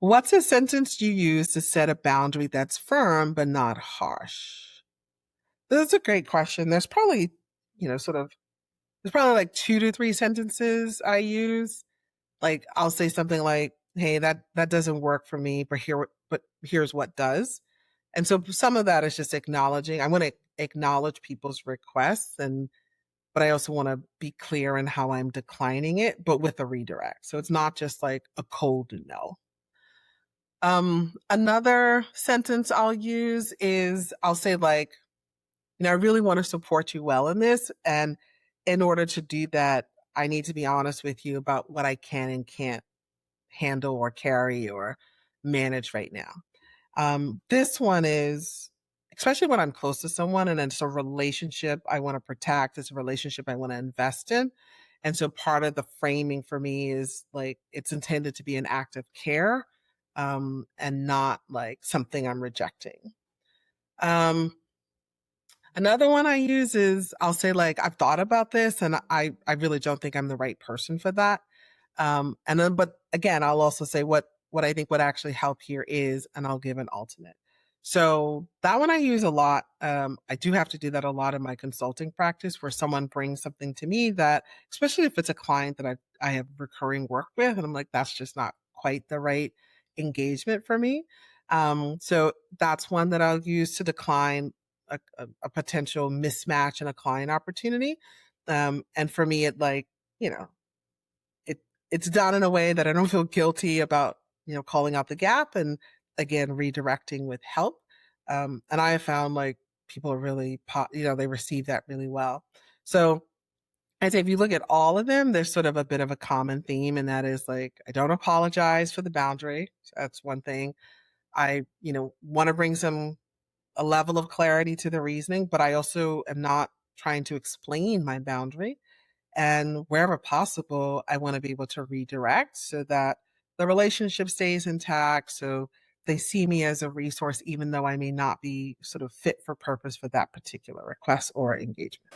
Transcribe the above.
What's a sentence you use to set a boundary that's firm but not harsh? That's a great question. There's probably, there's probably like 2 to 3 sentences I use. Like I'll say something like, "Hey, that doesn't work for me, but here's what does." And so some of that is just acknowledging. I want to acknowledge people's requests, but I also want to be clear in how I'm declining it, but with a redirect. So it's not just like a cold no. Another sentence I'll use is I'll say like, I really want to support you well in this. And in order to do that, I need to be honest with you about what I can and can't handle or carry or manage right now. This one is, especially when I'm close to someone and it's a relationship I want to protect, it's a relationship I want to invest in. And so part of the framing for me is like, it's intended to be an act of care, and not like something I'm rejecting. Another one I use is I'll say like, I've thought about this and I really don't think I'm the right person for that. But again, I'll also say what I think would actually help here is, and I'll give an alternate. So that one I use a lot. I do have to do that a lot in my consulting practice where someone brings something to me that, especially if it's a client that I have recurring work with, and I'm like, that's just not quite the right engagement for me. So that's one that I'll use to decline a potential mismatch in a client opportunity. And for me, it like, you know, it's done in a way that I don't feel guilty about, calling out the gap and again, redirecting with help. And I have found like people are really, they receive that really well. So I'd say if you look at all of them, there's sort of a bit of a common theme. And that is like, I don't apologize for the boundary. So that's one thing. I, want to bring a level of clarity to the reasoning, but I also am not trying to explain my boundary. And wherever possible, I want to be able to redirect so that the relationship stays intact. So they see me as a resource, even though I may not be sort of fit for purpose for that particular request or engagement.